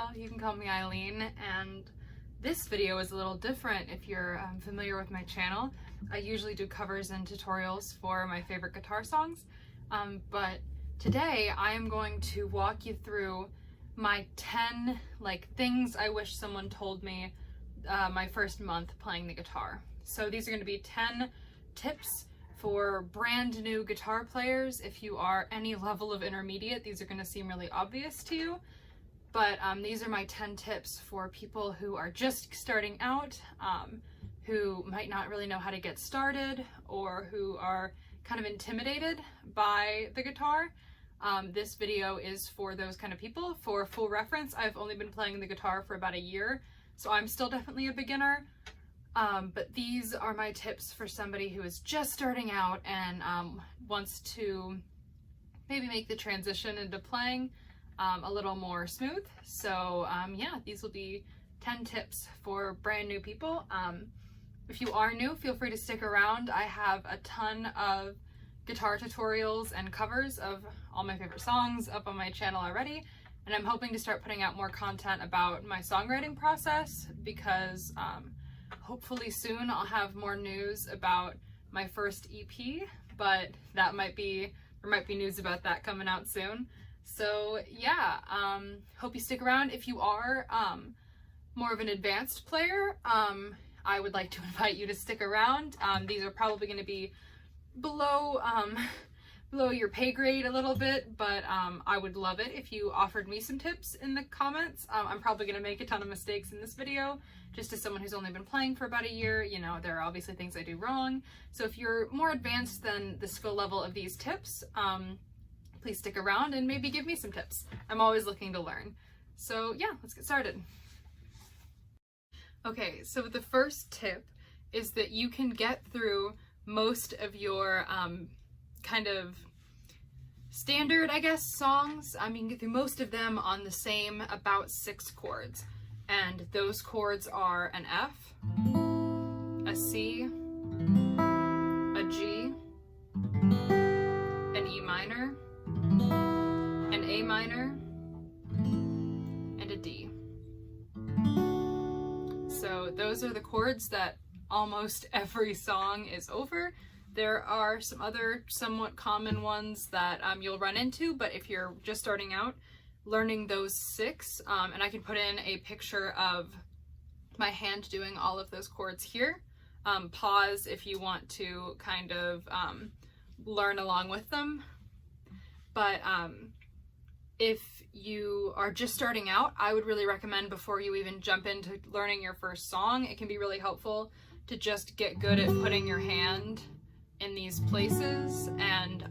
Well, you can call me Eileen, and this video is a little different if you're familiar with my channel. I usually do covers and tutorials for my favorite guitar songs, but today I am going to walk you through my 10 things I wish someone told me my first month playing the guitar. So these are going to be 10 tips for brand new guitar players. If you are any level of intermediate, these are going to seem really obvious to you. But these are my 10 tips for people who are just starting out, who might not really know how to get started, or who are kind of intimidated by the guitar. This video is for those kind of people. For full reference, I've only been playing the guitar for about a year, so I'm still definitely a beginner. But these are my tips for somebody who is just starting out and wants to maybe make the transition into playing a little more smooth. So yeah, these will be 10 tips for brand new people. If you are new, feel free to stick around. I have a ton of guitar tutorials and covers of all my favorite songs up on my channel already, and I'm hoping to start putting out more content about my songwriting process because hopefully soon I'll have more news about my first EP, but there might be news about that coming out soon. So yeah, hope you stick around. If you are more of an advanced player, I would like to invite you to stick around. These are probably going to be below your pay grade a little bit, but I would love it if you offered me some tips in the comments. I'm probably going to make a ton of mistakes in this video. Just as someone who's only been playing for about a year, you know, there are obviously things I do wrong. So if you're more advanced than the skill level of these tips, please stick around and maybe give me some tips. I'm always looking to learn. So yeah, let's get started. Okay, so the first tip is that you can get through most of your kind of standard, I guess, songs. I mean, get through most of them on the same about 6 chords. And those chords are an F, a C, a G, an E minor, an A minor, and a D. So those are the chords that almost every song is over. There are some other somewhat common ones that you'll run into, but if you're just starting out, learning those 6, and I can put in a picture of my hand doing all of those chords here. Pause if you want to kind of learn along with them. But if you are just starting out, I would really recommend before you even jump into learning your first song, it can be really helpful to just get good at putting your hand in these places and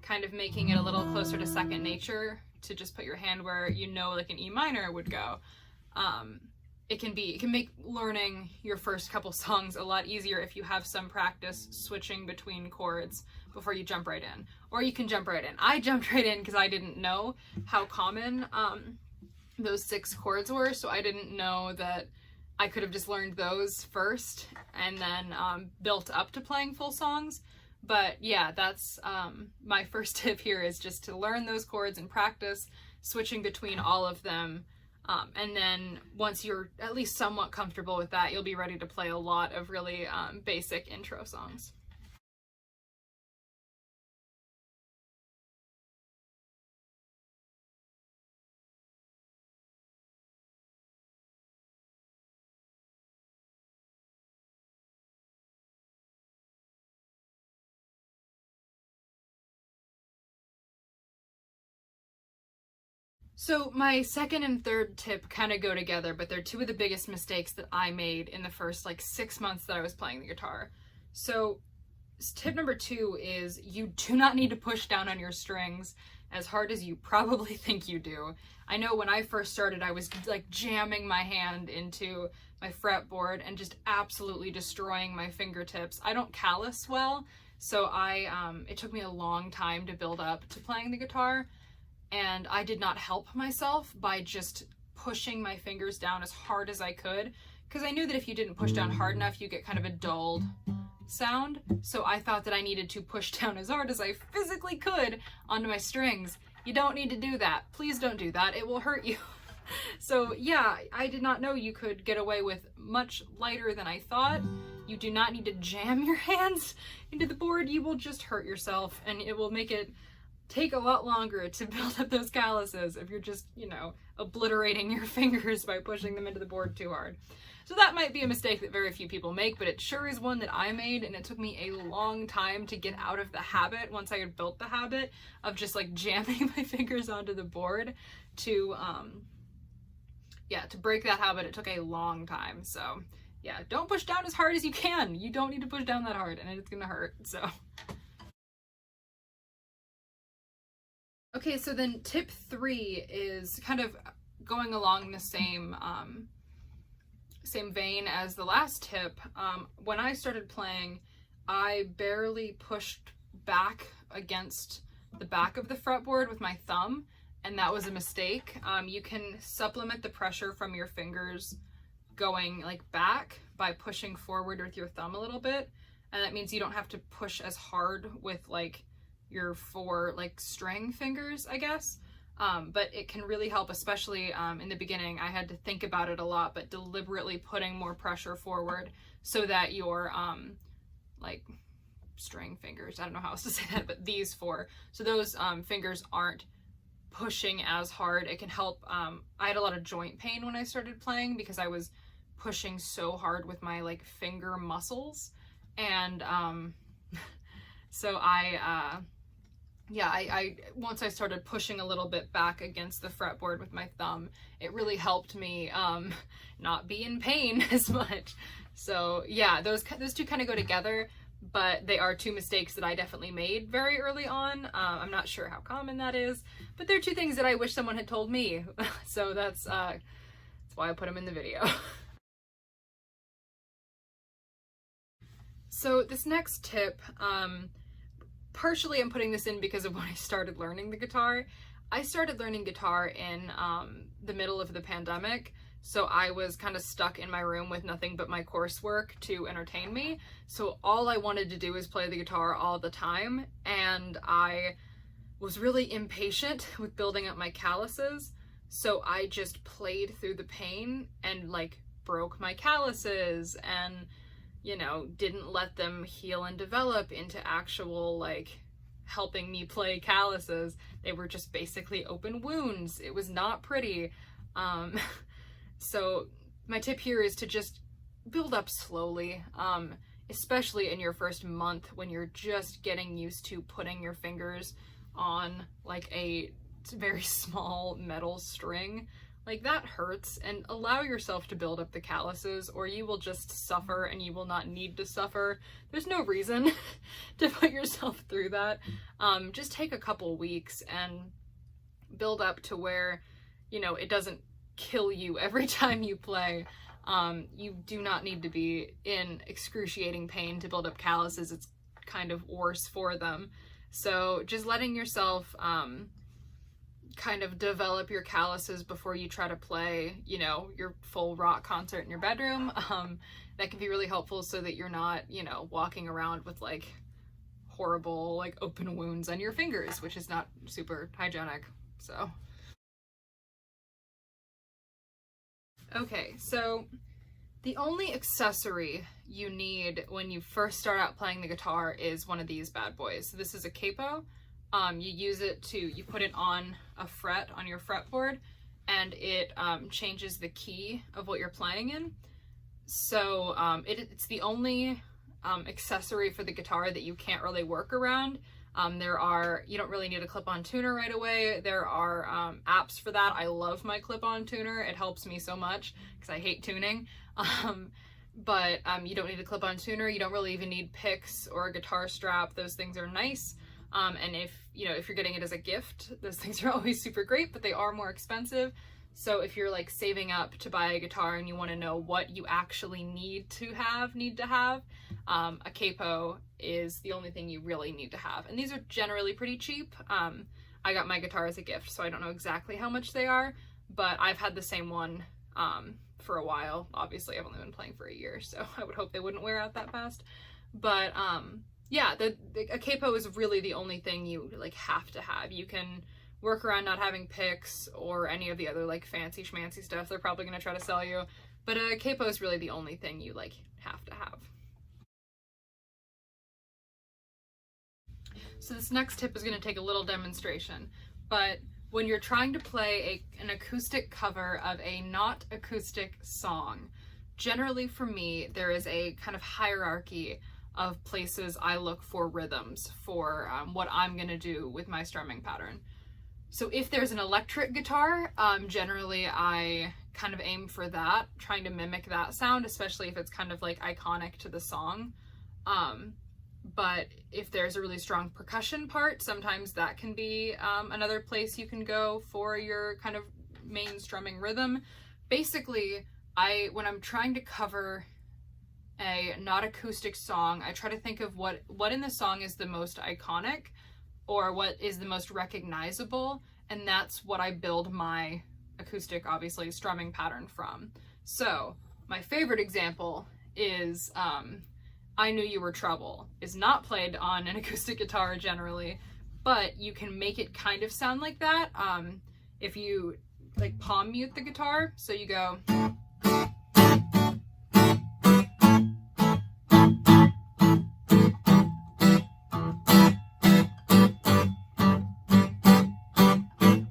kind of making it a little closer to second nature to just put your hand where you know like an E minor would go. It can make learning your first couple songs a lot easier if you have some practice switching between chords before you jump right in. Or you can jump right in. I jumped right in because I didn't know how common those 6 chords were, so I didn't know that I could have just learned those first and then built up to playing full songs. But yeah, that's my first tip here, is just to learn those chords and practice switching between all of them. And then once you're at least somewhat comfortable with that, you'll be ready to play a lot of really basic intro songs. So my second and third tip kind of go together, but they're 2 of the biggest mistakes that I made in the first 6 months that I was playing the guitar. So tip number 2 is you do not need to push down on your strings as hard as you probably think you do. I know when I first started, I was jamming my hand into my fretboard and just absolutely destroying my fingertips. I don't callus well, so it took me a long time to build up to playing the guitar. And I did not help myself by just pushing my fingers down as hard as I could, because I knew that if you didn't push down hard enough, you get kind of a dulled sound. So I thought that I needed to push down as hard as I physically could onto my strings. You don't need to do that. Please don't do that. It will hurt you. So yeah, I did not know you could get away with much lighter than I thought. You do not need to jam your hands into the board. You will just hurt yourself, and it will make it take a lot longer to build up those calluses if you're just, you know, obliterating your fingers by pushing them into the board too hard. So that might be a mistake that very few people make, but it sure is one that I made, and it took me a long time to get out of the habit once I had built the habit of just like jamming my fingers onto the board to break that habit. It took a long time. So yeah, don't push down as hard as you can. You don't need to push down that hard, and it's gonna hurt, so. Okay, so then tip 3 is kind of going along the same vein as the last tip. When I started playing, I barely pushed back against the back of the fretboard with my thumb, and that was a mistake. You can supplement the pressure from your fingers going like back by pushing forward with your thumb a little bit, and that means you don't have to push as hard with like your 4 like string fingers, I guess. But it can really help, especially in the beginning. I had to think about it a lot, but deliberately putting more pressure forward so that your like string fingers, I don't know how else to say that, but these 4, so those fingers aren't pushing as hard. It can help. I had a lot of joint pain when I started playing because I was pushing so hard with my like finger muscles, and so I once I started pushing a little bit back against the fretboard with my thumb, it really helped me not be in pain as much. So yeah, those two kind of go together, but they are 2 mistakes that I definitely made very early on. I'm not sure how common that is, but they're 2 things that I wish someone had told me. So that's why I put them in the video. So this next tip, partially I'm putting this in because of when I started learning the guitar. I started learning guitar in the middle of the pandemic, so I was kind of stuck in my room with nothing but my coursework to entertain me. So all I wanted to do was play the guitar all the time, and I was really impatient with building up my calluses, so I just played through the pain and like broke my calluses and, you know, didn't let them heal and develop into actual like helping me play calluses. They were just basically open wounds. It was not pretty. So my tip here is to just build up slowly, especially in your first month when you're just getting used to putting your fingers on like a very small metal string. Like, that hurts, and allow yourself to build up the calluses, or you will just suffer, and you will not need to suffer. There's no reason to put yourself through that. Just take a couple weeks and build up to where, you know, it doesn't kill you every time you play. You do not need to be in excruciating pain to build up calluses. It's kind of worse for them. So just letting yourself kind of develop your calluses before you try to play, you know, your full rock concert in your bedroom. That can be really helpful so that you're not, you know, walking around with like horrible like open wounds on your fingers, which is not super hygienic. So okay, so the only accessory you need when you first start out playing the guitar is one of these bad boys. So this is a capo. You use it to, you put it on a fret on your fretboard, and it changes the key of what you're playing in. So it's the only accessory for the guitar that you can't really work around. You don't really need a clip-on tuner right away. There are apps for that. I love my clip-on tuner. It helps me so much because I hate tuning. But you don't need a clip-on tuner. You don't really even need picks or a guitar strap. Those things are nice. And if you're getting it as a gift, those things are always super great, but they are more expensive. So if you're like saving up to buy a guitar and you want to know what you actually need to have, a capo is the only thing you really need to have. And these are generally pretty cheap. I got my guitar as a gift, so I don't know exactly how much they are, but I've had the same one for a while. Obviously, I've only been playing for a year, so I would hope they wouldn't wear out that fast. But yeah, a capo is really the only thing you like have to have. You can work around not having picks or any of the other like fancy schmancy stuff they're probably going to try to sell you. But a capo is really the only thing you like have to have. So this next tip is going to take a little demonstration, but when you're trying to play an acoustic cover of a not acoustic song, generally for me, there is a kind of hierarchy of places I look for rhythms for what I'm going to do with my strumming pattern. So if there's an electric guitar, generally I kind of aim for that, trying to mimic that sound, especially if it's kind of like iconic to the song. But if there's a really strong percussion part, sometimes that can be another place you can go for your kind of main strumming rhythm. Basically, when I'm trying to cover a not acoustic song, I try to think of what in the song is the most iconic or what is the most recognizable, and that's what I build my acoustic, obviously, strumming pattern from. So my favorite example is I Knew You Were Trouble. Is not played on an acoustic guitar generally, but you can make it kind of sound like that if you like palm mute the guitar. So you go,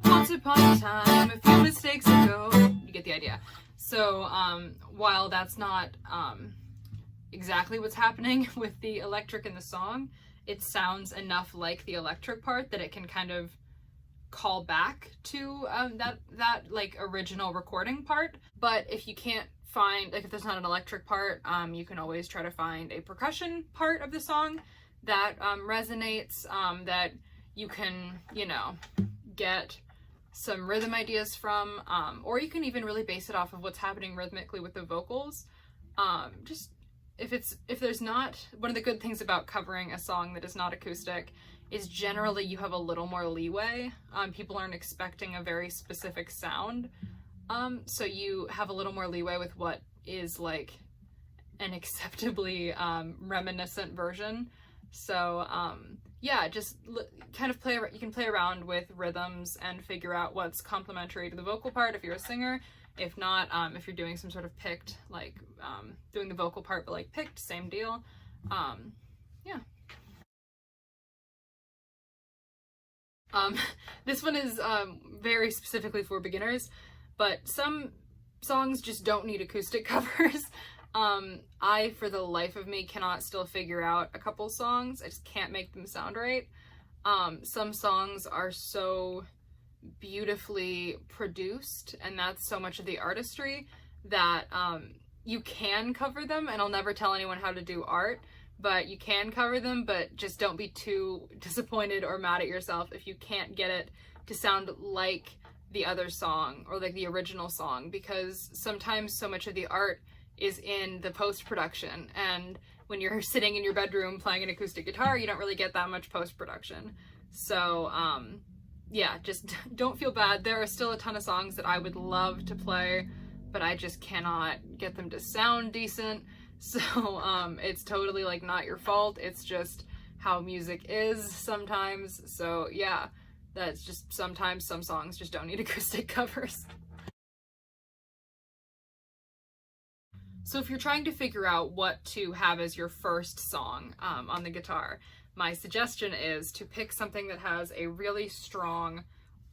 once upon a time, a few mistakes ago. You get the idea. So while that's not exactly what's happening with the electric in the song, it sounds enough like the electric part that it can kind of call back to that like original recording part. But if you can't find, like if there's not an electric part, you can always try to find a percussion part of the song that resonates, that you can, you know, get some rhythm ideas from, or you can even really base it off of what's happening rhythmically with the vocals. Just if there's not, one of the good things about covering a song that is not acoustic is generally you have a little more leeway. People aren't expecting a very specific sound. So you have a little more leeway with what is like an acceptably reminiscent version. So yeah, just kind of you can play around with rhythms and figure out what's complementary to the vocal part if you're a singer. If not, if you're doing some sort of picked, like doing the vocal part but like picked, same deal. Yeah. This one is very specifically for beginners, but some songs just don't need acoustic covers. I, for the life of me, cannot still figure out a couple songs. I just can't make them sound right. Some songs are so beautifully produced, and that's so much of the artistry, that you can cover them, and I'll never tell anyone how to do art, but you can cover them, but just don't be too disappointed or mad at yourself if you can't get it to sound like the other song or like the original song, because sometimes so much of the art is in the post-production, and when you're sitting in your bedroom playing an acoustic guitar, you don't really get that much post-production. So yeah, just don't feel bad. There are still a ton of songs that I would love to play, but I just cannot get them to sound decent. So it's totally like not your fault. It's just how music is sometimes. So yeah, that's just sometimes some songs just don't need acoustic covers. So if you're trying to figure out what to have as your first song on the guitar, my suggestion is to pick something that has a really strong,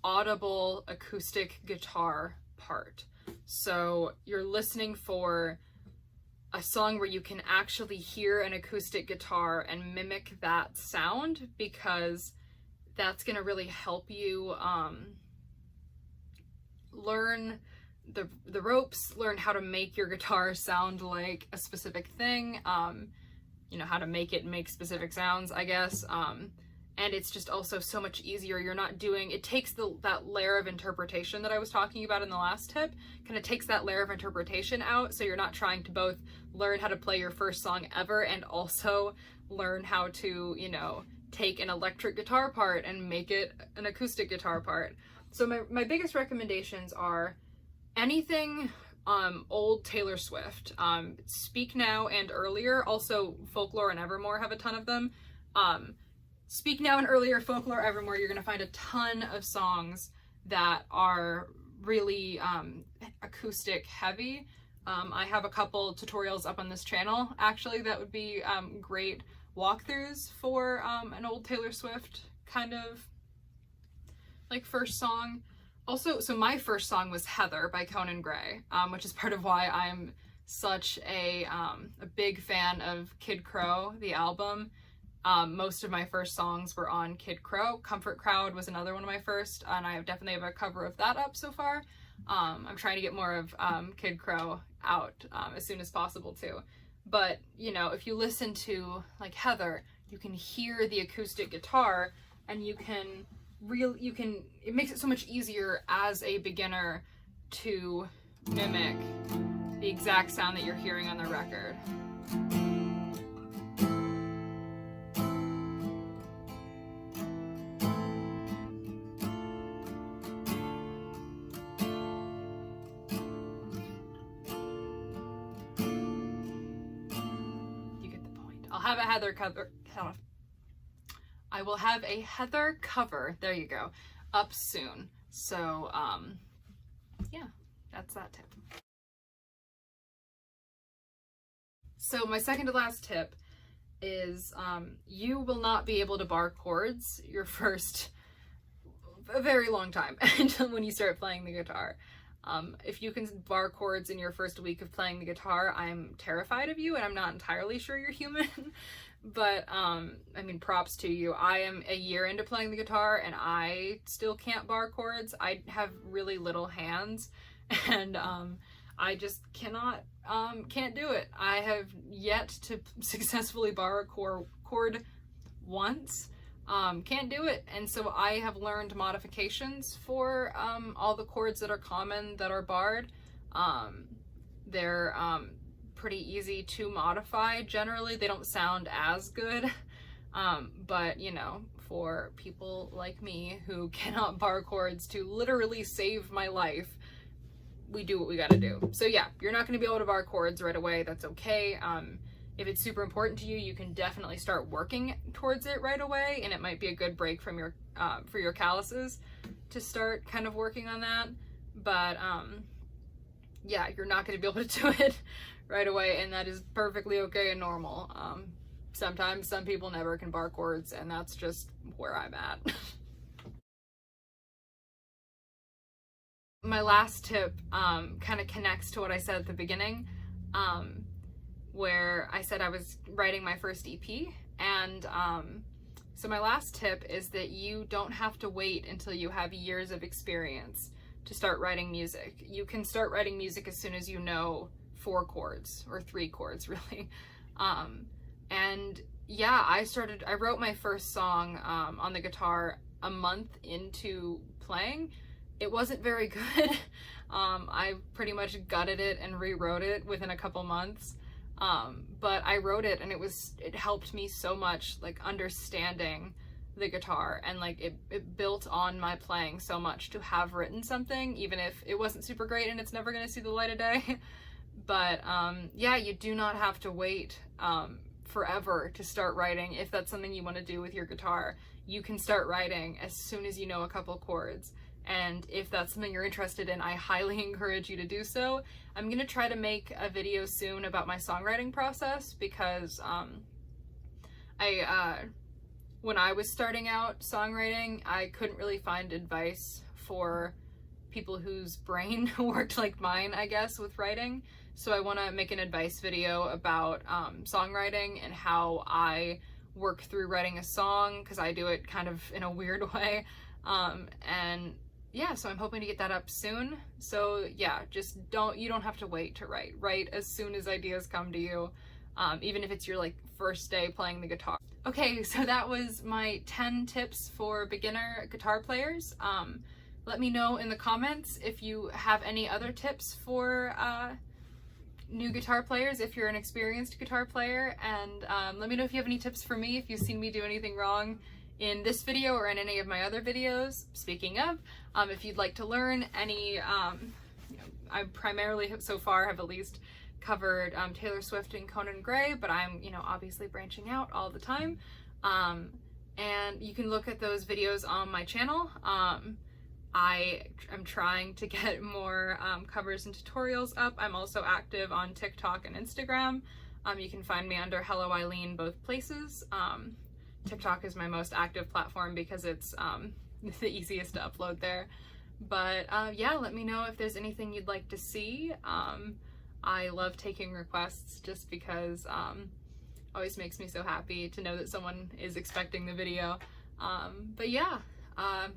audible acoustic guitar part. So you're listening for a song where you can actually hear an acoustic guitar and mimic that sound, because that's going to really help you learn the ropes, learn how to make your guitar sound like a specific thing, you know, how to make it make specific sounds, I guess. And it's just also so much easier. You're not doing, it takes that layer of interpretation that I was talking about in the last tip, kind of takes that layer of interpretation out, so you're not trying to both learn how to play your first song ever and also learn how to, you know, take an electric guitar part and make it an acoustic guitar part. So my biggest recommendations are anything old Taylor Swift, Speak Now and earlier. Also Folklore and Evermore have a ton of them. Speak Now and earlier Folklore Evermore, you're going to find a ton of songs that are really acoustic heavy. I have a couple tutorials up on this channel actually that would be great walkthroughs for an old Taylor Swift kind of like first song. Also, so my first song was Heather by Conan Gray, which is part of why I'm such a big fan of Kid Crow, the album. Most of my first songs were on Kid Crow. Comfort Crowd was another one of my first, and I definitely have a cover of that up so far. I'm trying to get more of Kid Crow out as soon as possible too. But, you know, if you listen to like Heather, you can hear the acoustic guitar, and it makes it so much easier as a beginner to mimic the exact sound that you're hearing on the record. Have a Heather cover. I will have a Heather cover, there you go, up soon. So yeah, that's that tip. So my second to last tip is you will not be able to bar chords your first a very long time until when you start playing the guitar. If you can bar chords in your first week of playing the guitar, I'm terrified of you, and I'm not entirely sure you're human. But, I mean, props to you. I am a year into playing the guitar, and I still can't bar chords. I have really little hands, and I just can't do it. I have yet to successfully bar a chord once. Can't do it, and so I have learned modifications for all the chords that are common that are barred. They're pretty easy to modify. Generally, they don't sound as good, but you know, for people like me who cannot bar chords to literally save my life, we do what we gotta do. So yeah, you're not gonna be able to bar chords right away. That's okay. If it's super important to you, you can definitely start working towards it right away, and it might be a good break from your for your calluses to start kind of working on that. But yeah, you're not going to be able to do it right away, and that is perfectly okay and normal. Sometimes some people never can bar chords, and that's just where I'm at. My last tip kind of connects to what I said at the beginning. Where I said I was writing my first EP, and so my last tip is that you don't have to wait until you have years of experience to start writing music. You can start writing music as soon as you know 4 chords or 3 chords really. And yeah, I wrote my first song on the guitar a month into playing. It wasn't very good. I pretty much gutted it and rewrote it within a couple months. But I wrote it, and it helped me so much, like understanding the guitar, and like it built on my playing so much to have written something, even if it wasn't super great and it's never going to see the light of day. But yeah, you do not have to wait forever to start writing. If that's something you want to do with your guitar, you can start writing as soon as you know a couple chords. And if that's something you're interested in, I highly encourage you to do so. I'm gonna try to make a video soon about my songwriting process, because when I was starting out songwriting, I couldn't really find advice for people whose brain worked like mine, I guess, with writing. So I want to make an advice video about songwriting and how I work through writing a song, because I do it kind of in a weird way. And yeah, so I'm hoping to get that up soon. So yeah, you don't have to wait to write. Write as soon as ideas come to you, even if it's your like first day playing the guitar. Okay, so that was my 10 tips for beginner guitar players. Let me know in the comments if you have any other tips for new guitar players, if you're an experienced guitar player, and let me know if you have any tips for me, if you've seen me do anything wrong in this video or in any of my other videos. Speaking of, if you'd like to learn any, I primarily so far have at least covered Taylor Swift and Conan Gray, but I'm, obviously branching out all the time. and you can look at those videos on my channel. I am trying to get more covers and tutorials up. I'm also active on TikTok and Instagram. You can find me under Hello Eileen both places. TikTok is my most active platform because it's the easiest to upload there. But yeah, let me know if there's anything you'd like to see. I love taking requests just because always makes me so happy to know that someone is expecting the video. But yeah.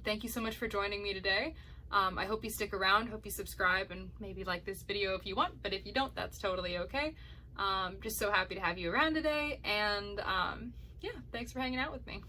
Thank you so much for joining me today. I hope you stick around, hope you subscribe, and maybe like this video if you want, but if you don't, that's totally okay. Just so happy to have you around today, and yeah, thanks for hanging out with me.